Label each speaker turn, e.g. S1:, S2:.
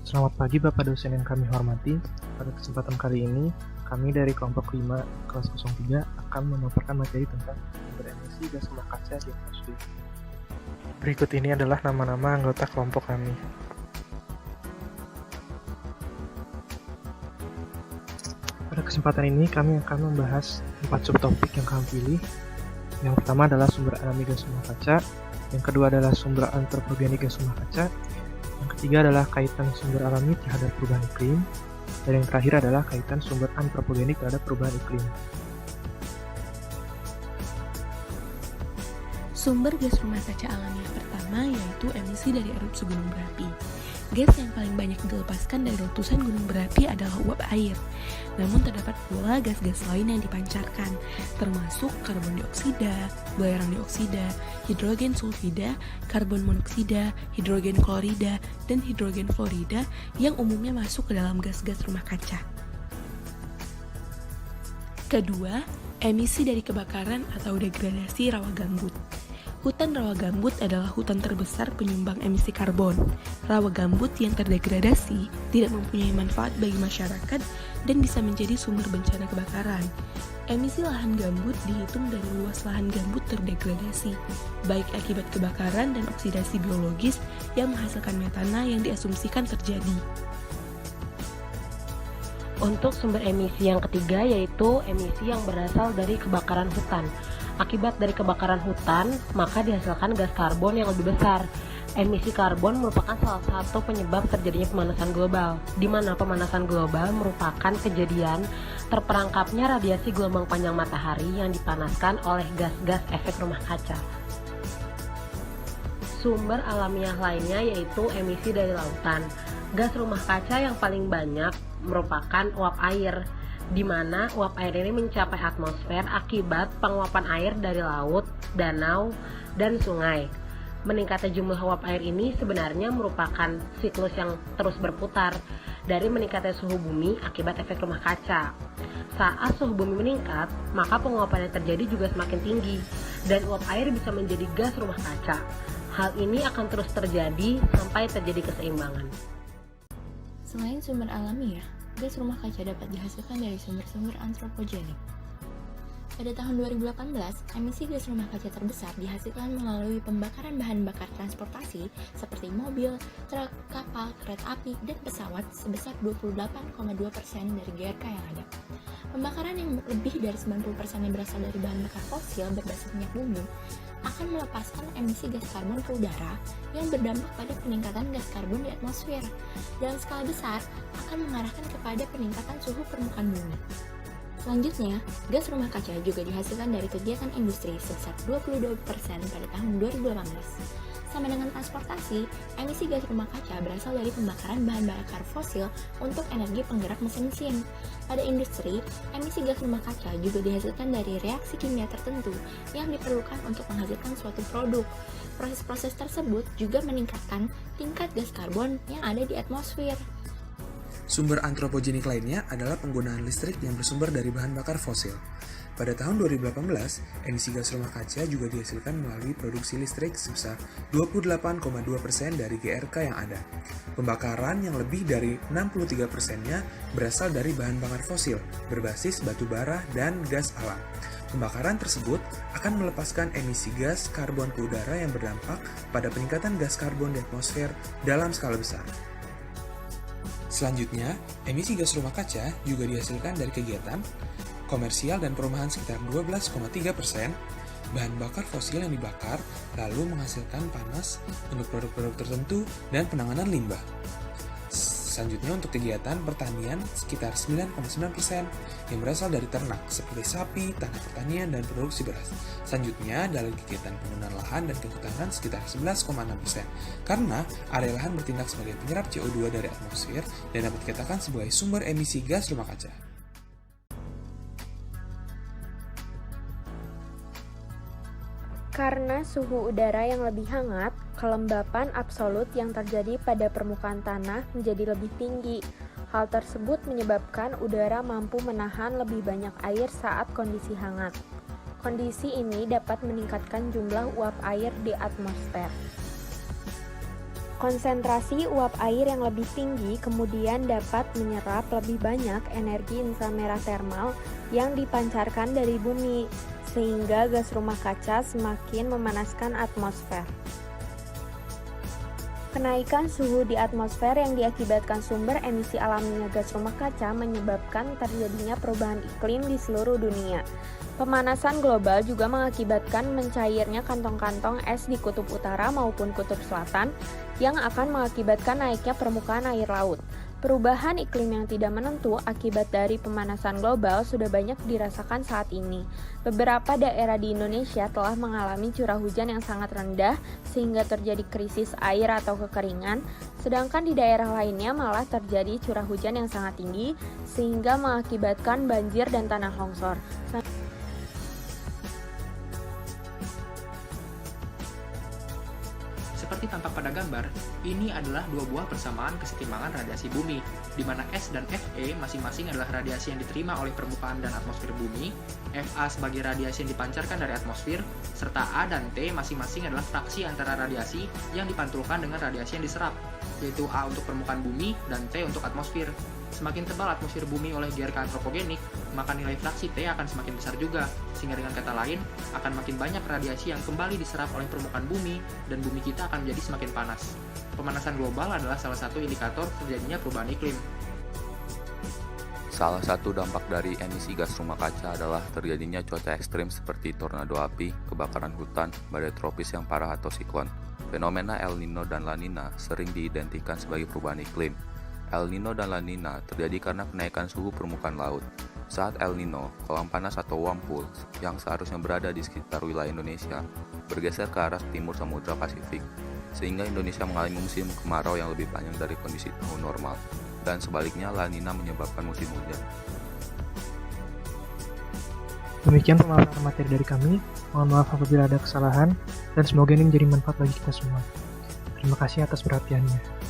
S1: Selamat pagi Bapak dosen yang kami hormati. Pada kesempatan kali ini, kami dari kelompok 5 kelas 03 akan memaparkan materi tentang sumber emisi gas rumah kaca di atmosfer. Berikut ini adalah nama-nama anggota kelompok kami. Pada kesempatan ini, kami akan membahas 4 subtopik yang kami pilih. Yang pertama adalah sumber alami gas rumah kaca, yang kedua adalah sumber antropogenik gas rumah kaca, yang ketiga adalah kaitan sumber alami terhadap perubahan iklim, dan yang terakhir adalah kaitan sumber antropogenik terhadap perubahan iklim.
S2: Sumber gas rumah kaca alami yang pertama yaitu emisi dari erupsi gunung berapi. Gas yang paling banyak dilepaskan dari letusan gunung berapi adalah uap air. Namun terdapat pula gas-gas lain yang dipancarkan, termasuk karbon dioksida, belerang dioksida, hidrogen sulfida, karbon monoksida, hidrogen klorida, dan hidrogen fluorida yang umumnya masuk ke dalam gas-gas rumah kaca. Kedua, emisi dari kebakaran atau degradasi rawa gambut. Hutan rawa gambut adalah hutan terbesar penyumbang emisi karbon. Rawa gambut yang terdegradasi tidak mempunyai manfaat bagi masyarakat dan bisa menjadi sumber bencana kebakaran. Emisi lahan gambut dihitung dari luas lahan gambut terdegradasi, baik akibat kebakaran dan oksidasi biologis yang menghasilkan metana yang diasumsikan terjadi.
S3: Untuk sumber emisi yang ketiga yaitu emisi yang berasal dari kebakaran hutan. Akibat dari kebakaran hutan, maka dihasilkan gas karbon yang lebih besar. Emisi karbon merupakan salah satu penyebab terjadinya pemanasan global, di mana pemanasan global merupakan kejadian terperangkapnya radiasi gelombang panjang matahari yang dipanaskan oleh gas-gas efek rumah kaca. Sumber alamiah lainnya yaitu emisi dari lautan. Gas rumah kaca yang paling banyak merupakan uap air, di mana uap air ini mencapai atmosfer akibat penguapan air dari laut, danau, dan sungai. Meningkatnya jumlah uap air ini sebenarnya merupakan siklus yang terus berputar dari meningkatnya suhu bumi akibat efek rumah kaca. Saat suhu bumi meningkat, maka penguapan yang terjadi juga semakin tinggi, dan uap air bisa menjadi gas rumah kaca. Hal ini akan terus terjadi sampai terjadi keseimbangan.
S2: Selain sumber alami gas rumah kaca dapat dihasilkan dari sumber-sumber antropogenik. Pada tahun 2018, emisi gas rumah kaca terbesar dihasilkan melalui pembakaran bahan bakar transportasi seperti mobil, truk, kapal, kereta api, dan pesawat sebesar 28,2% dari GRK yang ada. Pembakaran yang lebih dari 90% yang berasal dari bahan bakar fosil berbasis minyak bumi akan melepaskan emisi gas karbon ke udara yang berdampak pada peningkatan gas karbon di atmosfer. Dalam skala besar, akan mengarahkan kepada peningkatan suhu permukaan bumi. Selanjutnya, gas rumah kaca juga dihasilkan dari kegiatan industri sebesar 22% pada tahun 2018. Sama dengan transportasi, emisi gas rumah kaca berasal dari pembakaran bahan bakar fosil untuk energi penggerak mesin-mesin. Pada industri, emisi gas rumah kaca juga dihasilkan dari reaksi kimia tertentu yang diperlukan untuk menghasilkan suatu produk. Proses-proses tersebut juga meningkatkan tingkat gas karbon yang ada di atmosfer.
S4: Sumber antropogenik lainnya adalah penggunaan listrik yang bersumber dari bahan bakar fosil. Pada tahun 2018, emisi gas rumah kaca juga dihasilkan melalui produksi listrik sebesar 28,2% dari GRK yang ada. Pembakaran yang lebih dari 63%-nya berasal dari bahan bakar fosil, berbasis batu bara dan gas alam. Pembakaran tersebut akan melepaskan emisi gas karbon ke udara yang berdampak pada peningkatan gas karbon di atmosfer dalam skala besar. Selanjutnya, emisi gas rumah kaca juga dihasilkan dari kegiatan komersial dan perumahan sekitar 12,3%, bahan bakar fosil yang dibakar lalu menghasilkan panas untuk produk-produk tertentu dan penanganan limbah. Selanjutnya untuk kegiatan pertanian sekitar 9,9% yang berasal dari ternak seperti sapi, tanah pertanian, dan produksi beras. Selanjutnya dalam kegiatan penggunaan lahan dan kehutanan sekitar 11,6% karena area lahan bertindak sebagai penyerap CO2 dari atmosfer dan dapat dikatakan sebagai sumber emisi gas rumah kaca.
S5: Karena suhu udara yang lebih hangat, kelembapan absolut yang terjadi pada permukaan tanah menjadi lebih tinggi. Hal tersebut menyebabkan udara mampu menahan lebih banyak air saat kondisi hangat. Kondisi ini dapat meningkatkan jumlah uap air di atmosfer. Konsentrasi uap air yang lebih tinggi kemudian dapat menyerap lebih banyak energi inframerah termal yang dipancarkan dari bumi, sehingga gas rumah kaca semakin memanaskan atmosfer. Kenaikan suhu di atmosfer yang diakibatkan sumber emisi alaminya gas rumah kaca menyebabkan terjadinya perubahan iklim di seluruh dunia. Pemanasan global juga mengakibatkan mencairnya kantong-kantong es di kutub utara maupun kutub selatan yang akan mengakibatkan naiknya permukaan air laut. Perubahan iklim yang tidak menentu akibat dari pemanasan global sudah banyak dirasakan saat ini. Beberapa daerah di Indonesia telah mengalami curah hujan yang sangat rendah sehingga terjadi krisis air atau kekeringan, sedangkan di daerah lainnya malah terjadi curah hujan yang sangat tinggi sehingga mengakibatkan banjir dan tanah longsor.
S6: Seperti tampak pada gambar, ini adalah dua buah persamaan kesetimbangan radiasi bumi, di mana S dan Fe masing-masing adalah radiasi yang diterima oleh permukaan dan atmosfer bumi, Fa sebagai radiasi yang dipancarkan dari atmosfer, serta A dan T masing-masing adalah fraksi antara radiasi yang dipantulkan dengan radiasi yang diserap, yaitu A untuk permukaan bumi dan T untuk atmosfer. Semakin tebal atmosfer bumi oleh GRK antropogenik, maka nilai fraksi T akan semakin besar juga, sehingga dengan kata lain, akan makin banyak radiasi yang kembali diserap oleh permukaan bumi, dan bumi kita akan menjadi semakin panas. Pemanasan global adalah salah satu indikator terjadinya perubahan iklim.
S7: Salah satu dampak dari emisi gas rumah kaca adalah terjadinya cuaca ekstrim seperti tornado api, kebakaran hutan, badai tropis yang parah atau siklon. Fenomena El Nino dan La Nina sering diidentikan sebagai perubahan iklim. El Nino dan La Nina terjadi karena kenaikan suhu permukaan laut. Saat El Nino, kolam panas atau warm pool yang seharusnya berada di sekitar wilayah Indonesia bergeser ke arah timur Samudra Pasifik, sehingga Indonesia mengalami musim kemarau yang lebih panjang dari kondisi tahun normal, dan sebaliknya La Nina menyebabkan musim hujan.
S1: Demikian pemaparan materi dari kami. Mohon maaf apabila ada kesalahan, dan semoga ini menjadi manfaat bagi kita semua. Terima kasih atas perhatiannya.